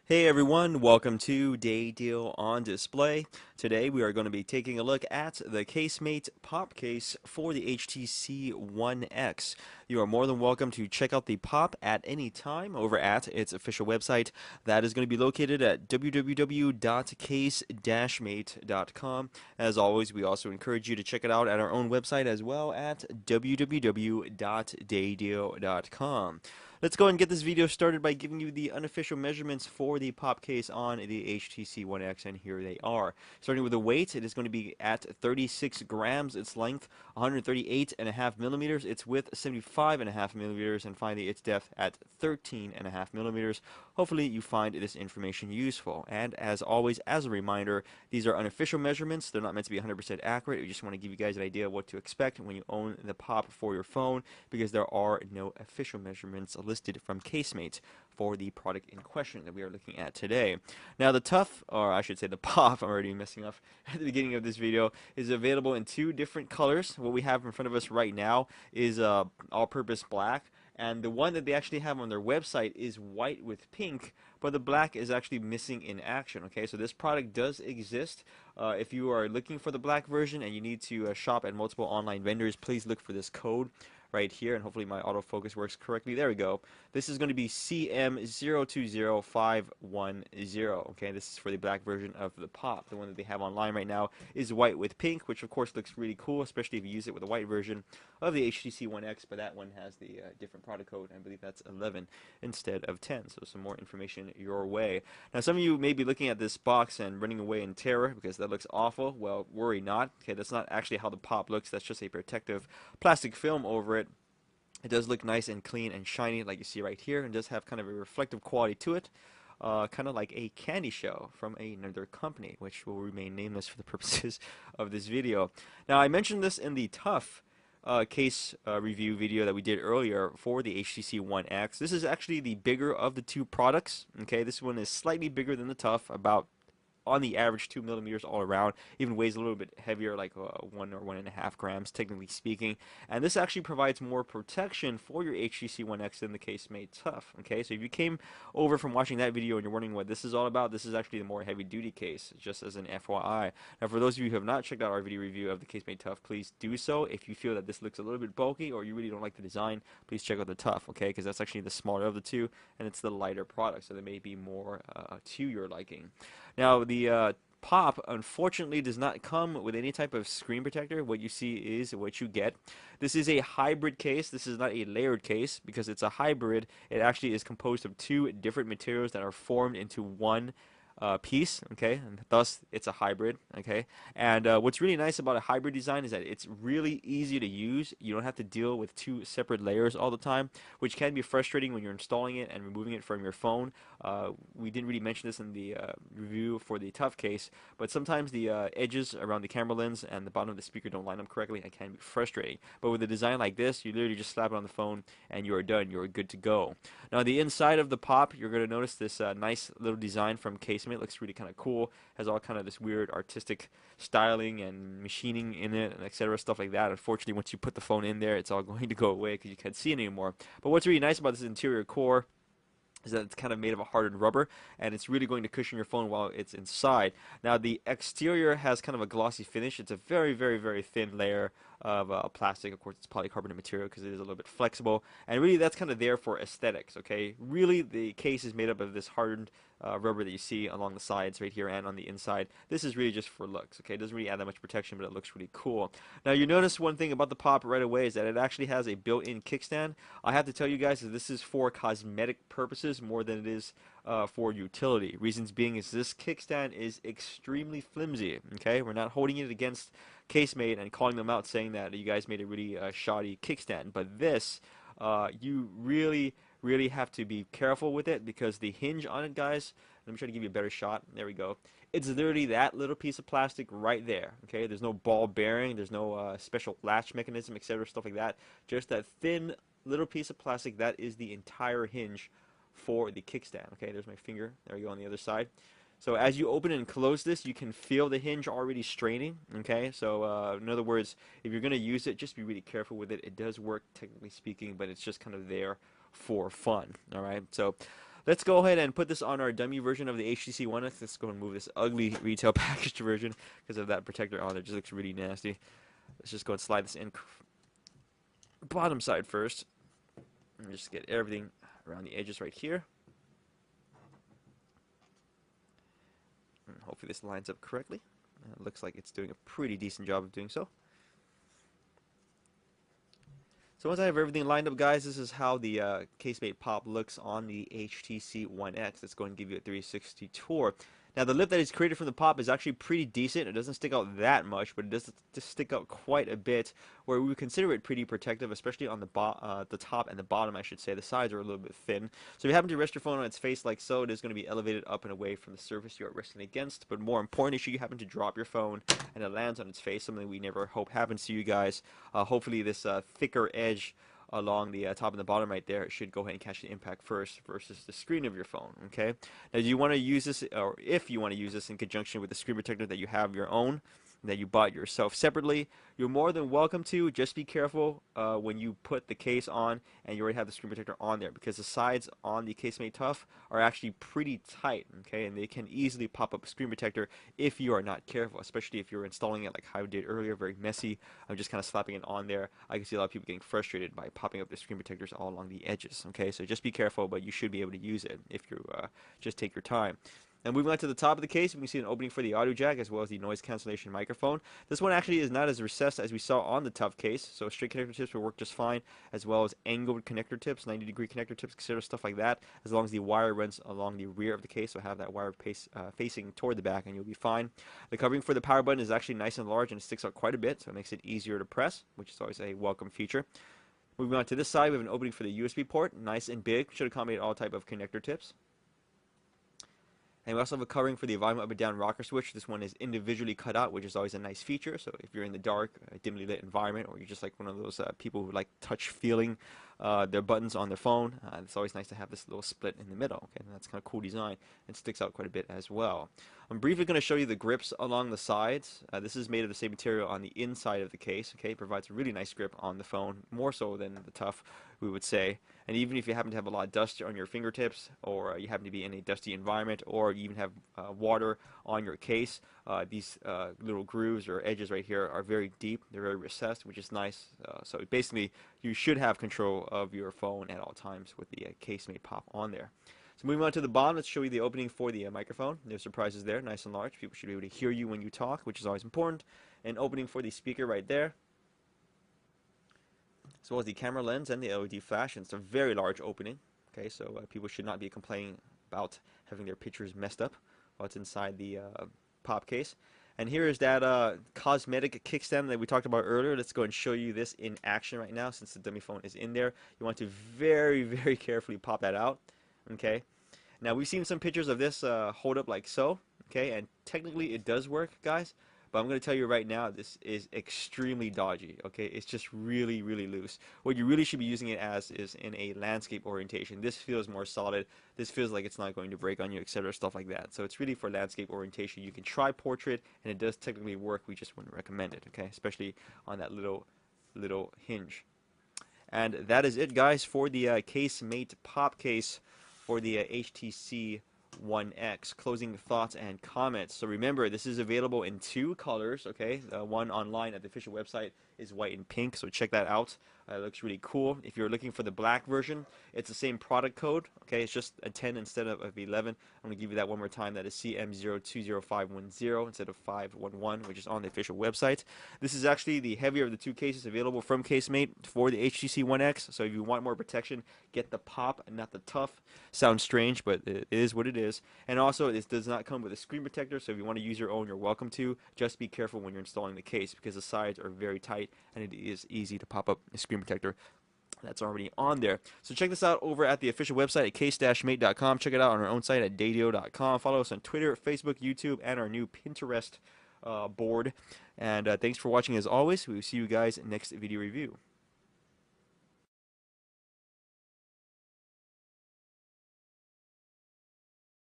Hey everyone, welcome to Day Deal on Display. Today we are going to be taking a look at the Casemate pop case for the HTC One X. You are more than welcome to check out the pop at any time over at its official website. That is going to be located at www.case-mate.com. As always, we also encourage you to check it out at our own website as well at www.daydeal.com. Let's go ahead and get this video started by giving you the unofficial measurements for the pop case on the HTC One X, and here they are. Starting with the weight, it is going to be at 36 grams, its length 138.5 millimeters, its width 75.5 millimeters, and finally its depth at 13.5 millimeters. Hopefully you find this information useful. And as always, as a reminder, these are unofficial measurements. They're not meant to be 100% accurate. We just want to give you guys an idea of what to expect when you own the pop for your phone, because there are no official measurements listed from Casemate for the product in question that we are looking at today. Now the Tough, or I should say the Pop, I'm already messing up at the beginning of this video, is available in two different colors. What we have in front of us right now is all-purpose black, and the one that they actually have on their website is white with pink, but the black is actually missing in action. Okay, so this product does exist. If you are looking for the black version and you need to shop at multiple online vendors, please look for this code right here, and hopefully my autofocus works correctly. There we go. This is going to be CM020510. Okay, this is for the black version of the pop. The one that they have online right now is white with pink, which of course looks really cool, especially if you use it with the white version of the HTC One X, but that one has the different product code. I believe that's 11 instead of 10, so some more information your way. Now some of you may be looking at this box and running away in terror because that looks awful. Well, worry not. Okay, that's not actually how the pop looks. That's just a protective plastic film over it. It does look nice and clean and shiny like you see right here, and does have kind of a reflective quality to it. Kind of like a candy shell from another company, which will remain nameless for the purposes of this video. Now, I mentioned this in the Tough case review video that we did earlier for the HTC One X. This is actually the bigger of the two products. Okay, this one is slightly bigger than the Tough, about on the average 2 millimeters all around. Even weighs a little bit heavier, like 1 or 1.5 grams, technically speaking. And this actually provides more protection for your HTC One X than the Casemate Tough. Okay, so if you came over from watching that video and you're wondering what this is all about, this is actually the more heavy-duty case, just as an FYI. Now, for those of you who have not checked out our video review of the Casemate Tough, please do so. If you feel that this looks a little bit bulky or you really don't like the design, please check out the Tough, okay, because that's actually the smaller of the two, and it's the lighter product, so there may be more to your liking. Now, the Pop unfortunately does not come with any type of screen protector. What you see is what you get. This is a hybrid case. This is not a layered case because it's a hybrid. It actually is composed of two different materials that are formed into one piece, okay, and thus it's a hybrid, okay. And what's really nice about a hybrid design is that it's really easy to use. You don't have to deal with two separate layers all the time, which can be frustrating when you're installing it and removing it from your phone. We didn't really mention this in the review for the Tough case, but sometimes the edges around the camera lens and the bottom of the speaker don't line up correctly and can be frustrating. But with a design like this, you literally just slap it on the phone and you are done. You're good to go. Now, the inside of the Pop, you're going to notice this nice little design from Casemate. It looks really kind of cool. Has all kind of this weird artistic styling and machining in it, and etc. stuff like that. Unfortunately, once you put the phone in there, it's all going to go away because you can't see it anymore. But what's really nice about this interior core is that it's kind of made of a hardened rubber, and it's really going to cushion your phone while it's inside. Now, the exterior has kind of a glossy finish. It's a very, very, very thin layer of plastic. Of course, it's polycarbonate material because it is a little bit flexible, and really that's kind of there for aesthetics, okay? Really, the case is made up of this hardened rubber that you see along the sides right here and on the inside. This is really just for looks, okay? It doesn't really add that much protection, but it looks really cool. Now, you notice one thing about the Pop right away is that it actually has a built-in kickstand. I have to tell you guys that this is for cosmetic purposes more than it is for utility. Reasons being is this kickstand is extremely flimsy, okay? We're not holding it against Casemate and calling them out saying that you guys made a really shoddy kickstand, but this, you really have to be careful with it because the hinge on it, guys, let me try to give you a better shot. There we go. It's literally that little piece of plastic right there, okay? There's no ball bearing, there's no special latch mechanism, etc., stuff like that. Just that thin little piece of plastic, that is the entire hinge for the kickstand, okay? There's my finger. There we go on the other side. So as you open and close this, you can feel the hinge already straining, okay? So in other words, if you're going to use it, just be really careful with it. It does work, technically speaking, but it's just kind of there for fun, all right? So let's go ahead and put this on our dummy version of the HTC One X. Let's go and move this ugly retail packaged version because of that protector on there. It just looks really nasty. Let's just go and slide this in bottom side first. And just get everything around the edges right here. And hopefully this lines up correctly. It looks like it's doing a pretty decent job of doing so. So once I have everything lined up, guys, this is how the Casemate Pop looks on the HTC One X. Let's go and give you a 360 tour. Now, the lip that is created from the Pop is actually pretty decent. It doesn't stick out that much, but it does just stick out quite a bit, where we would consider it pretty protective, especially on the top and the bottom, I should say. The sides are a little bit thin. So if you happen to rest your phone on its face like so, it is going to be elevated up and away from the surface you are resting against. But more important, should you happen to drop your phone and it lands on its face, something we never hope happens to you guys, hopefully this thicker edge along the top and the bottom right there, it should go ahead and catch the impact first versus the screen of your phone. Okay, now do you want to use this, or if you want to use this in conjunction with the screen protector that you have your own, that you bought yourself separately, you're more than welcome to. Just be careful when you put the case on and you already have the screen protector on there, because the sides on the Casemate Tough are actually pretty tight, okay, and they can easily pop up a screen protector if you are not careful, especially if you're installing it like I did earlier, very messy. I'm just kind of slapping it on there. I can see a lot of people getting frustrated by popping up the screen protectors all along the edges, okay, so just be careful, but you should be able to use it if you just take your time. Now moving on to the top of the case, we can see an opening for the audio jack as well as the noise cancellation microphone. This one actually is not as recessed as we saw on the Tough case, so straight connector tips will work just fine, as well as angled connector tips, 90-degree connector tips, consider stuff like that, as long as the wire runs along the rear of the case, so have that wire facing toward the back and you'll be fine. The covering for the power button is actually nice and large and it sticks out quite a bit, so it makes it easier to press, which is always a welcome feature. Moving on to this side, we have an opening for the USB port, nice and big, should accommodate all type of connector tips. And we also have a covering for the volume up and down rocker switch. This one is individually cut out, which is always a nice feature. So if you're in the dark, a dimly lit environment, or you're just like one of those people who like touch feeling their buttons on their phone, it's always nice to have this little split in the middle. Okay, and that's kind of cool design and sticks out quite a bit as well. I'm briefly going to show you the grips along the sides. This is made of the same material on the inside of the case. Okay, it provides a really nice grip on the phone, more so than the Tough, we would say. And even if you happen to have a lot of dust on your fingertips, or you happen to be in a dusty environment, or you even have water on your case, these little grooves or edges right here are very deep. They're very recessed, which is nice. So basically, you should have control of your phone at all times with the Casemate Pop on there. So moving on to the bottom, let's show you the opening for the microphone. No surprises there, nice and large. People should be able to hear you when you talk, which is always important. An opening for the speaker right there, as well as the camera lens and the LED flash. And it's a very large opening. Okay, so people should not be complaining about having their pictures messed up while it's inside the Pop case. And here is that cosmetic kickstand that we talked about earlier. Let's go and show you this in action right now, since the dummy phone is in there. You want to very, very carefully pop that out. Okay. Now we've seen some pictures of this hold up like so. Okay, and technically it does work, guys. But I'm going to tell you right now, this is extremely dodgy, okay? It's just really, really loose. What you really should be using it as is in a landscape orientation. This feels more solid. This feels like it's not going to break on you, etc., stuff like that. So it's really for landscape orientation. You can try portrait, and it does technically work. We just wouldn't recommend it, okay? Especially on that little hinge. And that is it, guys, for the Casemate Pop case for the HTC One X. Closing thoughts and comments. So remember, this is available in 2 colors, okay? The one online at the official website is white and pink, so check that out. It looks really cool. If you're looking for the black version, it's the same product code, okay? It's just a 10 instead of 11. I'm going to give you that one more time. That is CM020510 instead of 511, which is on the official website. This is actually the heavier of the 2 cases available from Casemate for the HTC One X. So if you want more protection, get the Pop and not the Tough. Sounds strange, but it is what it is. And also, this does not come with a screen protector, so if you want to use your own, you're welcome to. Just be careful when you're installing the case, because the sides are very tight and it is easy to pop up a screen protector that's already on there. So check this out over at the official website at case-mate.com. Check it out on our own site at dadio.com. Follow us on Twitter, Facebook, YouTube, and our new Pinterest board. And thanks for watching as always. We will see you guys next video review.